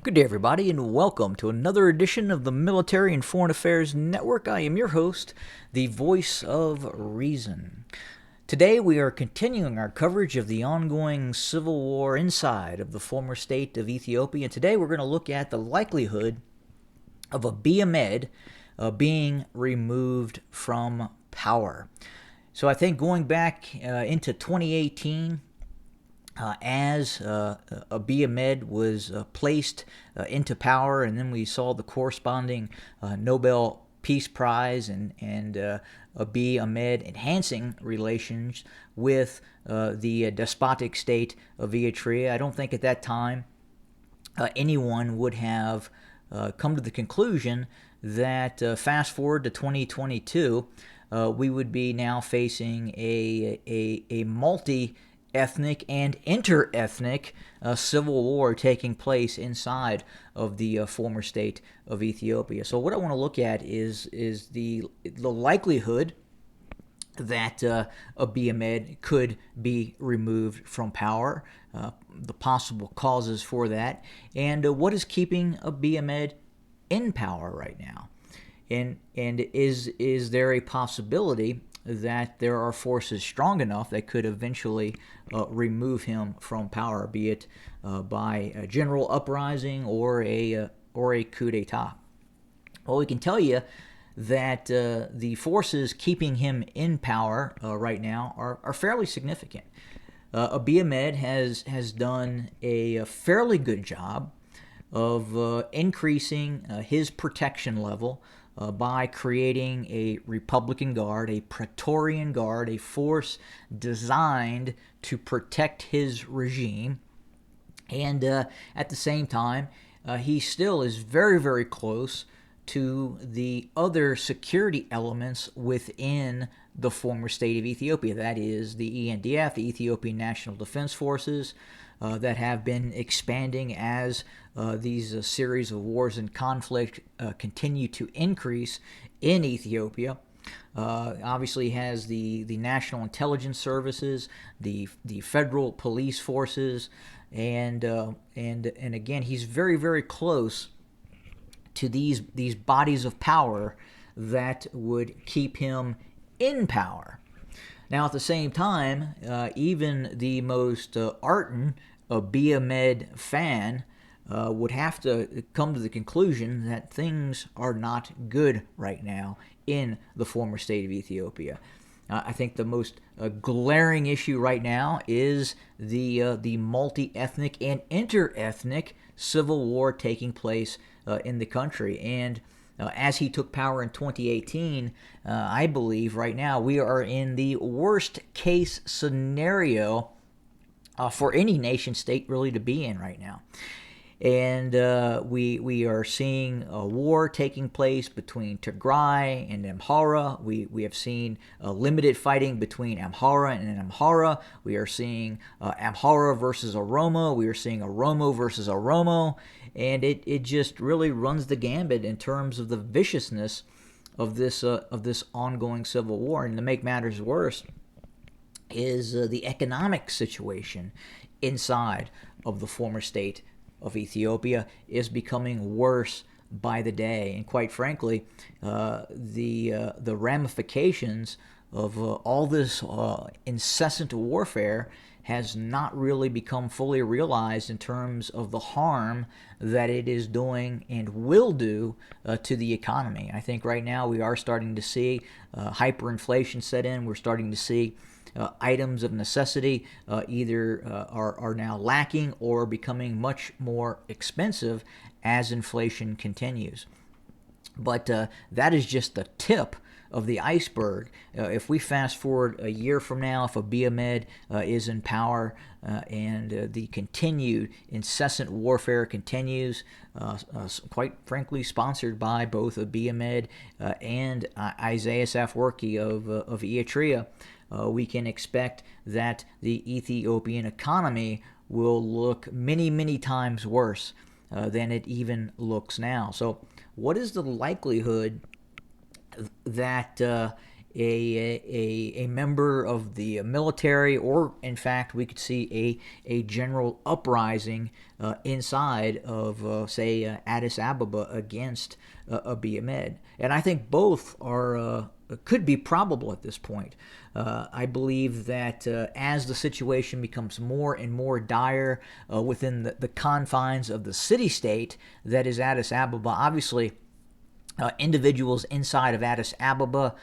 Good day, everybody, and welcome to another edition of the Military and Foreign Affairs Network. I am your host, the voice of reason. Today, we are continuing our coverage of the ongoing civil war inside of the former state of Ethiopia. And today, we're going to look at the likelihood of Abiy Ahmed being removed from power. So I think going back into 2018, as Abiy Ahmed was placed into power, and then we saw the corresponding Nobel Peace Prize and Abiy Ahmed enhancing relations with the despotic state of Eritrea. I don't think at that time anyone would have come to the conclusion that fast forward to 2022, we would be now facing a multi-ethnic and inter-ethnic civil war taking place inside of the former state of Ethiopia. So what I want to look at is the likelihood that Abiy Ahmed could be removed from power, the possible causes for that, and what is keeping Abiy Ahmed in power right now, and is there a possibility that there are forces strong enough that could eventually remove him from power, be it by a general uprising or a coup d'état? Well, we can tell you that the forces keeping him in power right now are fairly significant. Abiy Ahmed has done a fairly good job of increasing his protection level by creating a Republican Guard, a Praetorian Guard, a force designed to protect his regime. And at the same time, he still is very, very close to the other security elements within the former state of Ethiopia. That is the ENDF, the Ethiopian National Defense Forces, that have been expanding as these series of wars and conflict continue to increase in Ethiopia. Obviously has the National Intelligence Services, the federal police forces, and again, he's very, very close to these bodies of power that would keep him in power. Now, at the same time, even the most ardent Abiy Ahmed fan would have to come to the conclusion that things are not good right now in the former state of Ethiopia. I think the most glaring issue right now is the multi-ethnic and inter-ethnic civil war taking place in the country. And as he took power in 2018, I believe right now we are in the worst case scenario for any nation state really to be in right now. And we are seeing a war taking place between Tigray and Amhara. We have seen limited fighting between Amhara and Amhara. We are seeing Amhara versus Oromo. We are seeing Oromo versus Oromo. And it just really runs the gambit in terms of the viciousness of this ongoing civil war. And to make matters worse is the economic situation inside of the former state of Ethiopia is becoming worse by the day, and quite frankly, the ramifications of all this incessant warfare has not really become fully realized in terms of the harm that it is doing and will do to the economy. I think right now we are starting to see hyperinflation set in. We're starting to see items of necessity either are now lacking or becoming much more expensive as inflation continues. But that is just the tip of the iceberg. If we fast forward a year from now, if Abiy Ahmed is in power and the continued incessant warfare continues, quite frankly sponsored by both Abiy Ahmed and Isaias Afwerki of Eritrea, we can expect that the Ethiopian economy will look many, many times worse than it even looks now. So what is the likelihood that a member of the military, or in fact, we could see a general uprising inside of, say, Addis Ababa against Abiy Ahmed. And I think both are could be probable at this point. I believe that as the situation becomes more and more dire within the confines of the city-state that is Addis Ababa, obviously individuals inside of Addis Ababa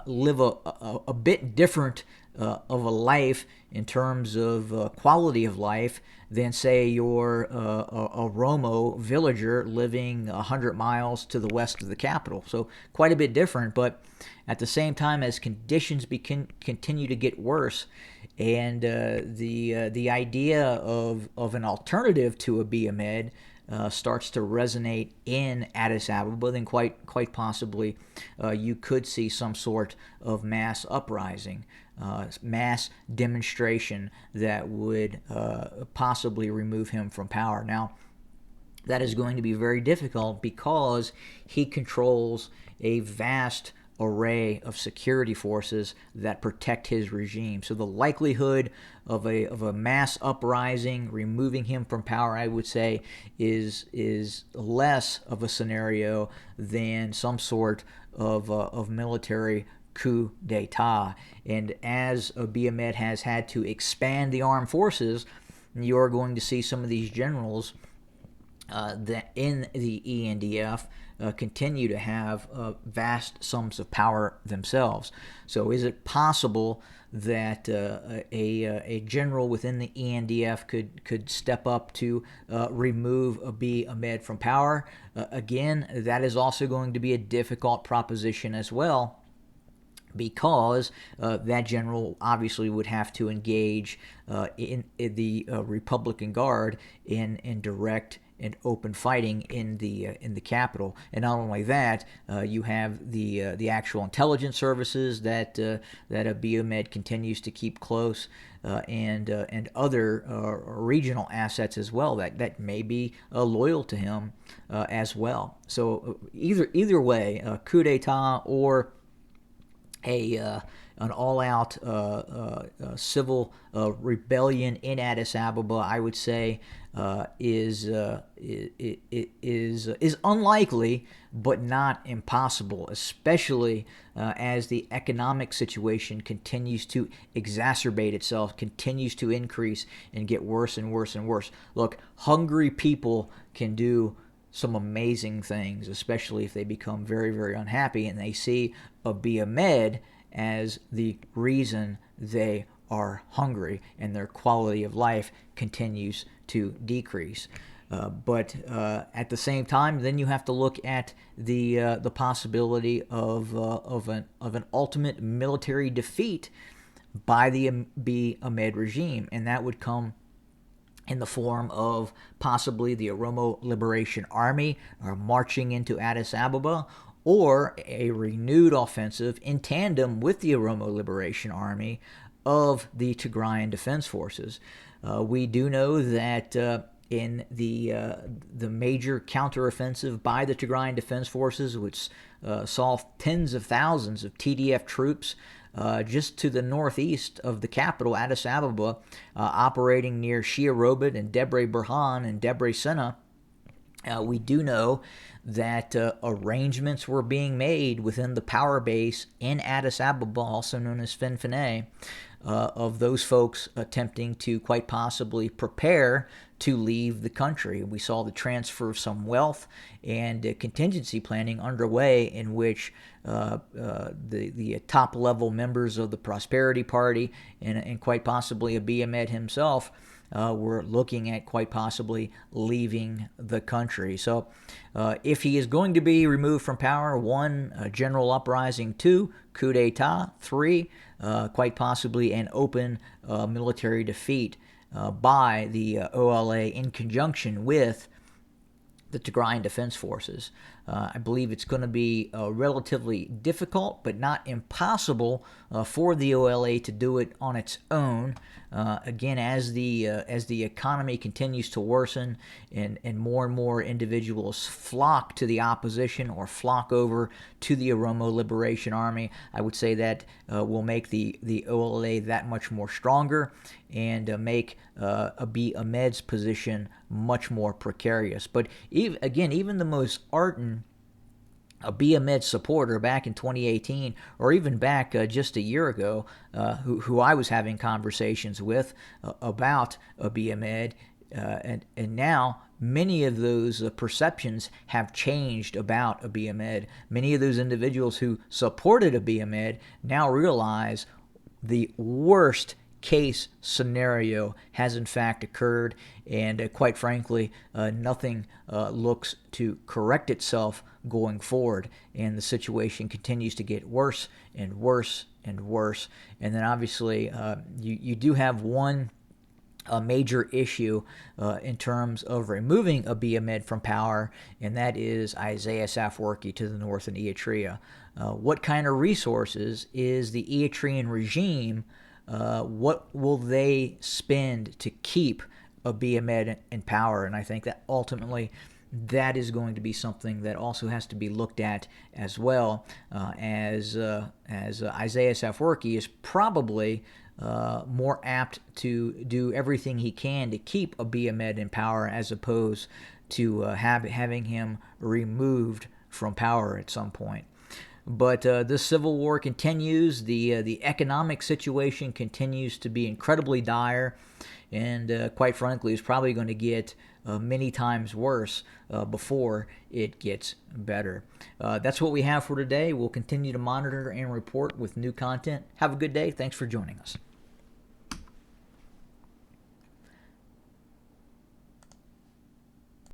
live a bit different of a life in terms of quality of life than, say, you're a Romo villager living 100 miles to the west of the capital. So quite a bit different, but at the same time, as conditions continue to get worse, and the idea of an alternative to Abiy Ahmed starts to resonate in Addis Ababa, then quite possibly you could see some sort of mass uprising, mass demonstration that would possibly remove him from power. Now, that is going to be very difficult because he controls a vast array of security forces that protect his regime. So the likelihood of a mass uprising, removing him from power, I would say, is less of a scenario than some sort of military coup d'etat. And as Abiy Ahmed has had to expand the armed forces, you're going to see some of these generals that in the ENDF continue to have vast sums of power themselves. So is it possible that a general within the ENDF could step up to remove Abiy Ahmed from power? Again, that is also going to be a difficult proposition as well, because that general obviously would have to engage in the Republican Guard in direct and open fighting in the capital. And not only that, you have the actual intelligence services that Abiy Ahmed continues to keep close, and other regional assets as well that may be loyal to him as well. So either way, coup d'état or an all-out civil rebellion in Addis Ababa, I would say, is unlikely, but not impossible, especially as the economic situation continues to exacerbate itself, continues to increase and get worse and worse and worse. Look, hungry people can do some amazing things, especially if they become very, very unhappy and they see Abiy Ahmed as the reason they are hungry and their quality of life continues to decrease. But at the same time, then you have to look at the possibility of an ultimate military defeat by the Abiy Ahmed regime, and that would come in the form of possibly the Oromo Liberation Army marching into Addis Ababa, or a renewed offensive in tandem with the Oromo Liberation Army of the Tigrayan Defense Forces. We do know that in the major counteroffensive by the Tigrayan Defense Forces, which saw tens of thousands of TDF troops just to the northeast of the capital, Addis Ababa, operating near Shia Robot and Debre Burhan and Debre Sena, we do know that arrangements were being made within the power base in Addis Ababa, also known as Finfinne, of those folks attempting to quite possibly prepare to leave the country. We saw the transfer of some wealth and contingency planning underway, in which the top-level members of the Prosperity Party and quite possibly Abiy Ahmed himself were looking at quite possibly leaving the country. So if he is going to be removed from power, 1, a general uprising; 2, coup d'etat; 3, quite possibly an open military defeat by the OLA in conjunction with the Tigrayan Defense Forces. I believe it's going to be relatively difficult, but not impossible, for the OLA to do it on its own. Again, as the economy continues to worsen and more individuals flock to the opposition or flock over to the Oromo Liberation Army, I would say that will make the OLA that much more stronger and make Abiy Ahmed's position much more precarious. But even the most ardent Abiy Ahmed supporter back in 2018, or even back just a year ago, who I was having conversations with about Abiy Ahmed, and now many of those perceptions have changed about Abiy Ahmed. Many of those individuals who supported Abiy Ahmed now realize the worst case scenario has in fact occurred, and quite frankly, nothing looks to correct itself going forward, and the situation continues to get worse and worse and worse. And then obviously you do have one major issue in terms of removing Abiy Ahmed from power, and that is Isaias Afwerki to the north in Eritrea. What kind of resources is the Eritrean regime, what will they spend to keep Abiy Ahmed in power? And I think that ultimately that is going to be something that also has to be looked at as well, as Isaias Afwerki is probably more apt to do everything he can to keep Abiy Ahmed in power, as opposed to having him removed from power at some point. But this civil war continues. The economic situation continues to be incredibly dire, and quite frankly, is probably going to get many times worse before it gets better. That's what we have for today. We'll continue to monitor and report with new content. Have a good day. Thanks for joining us.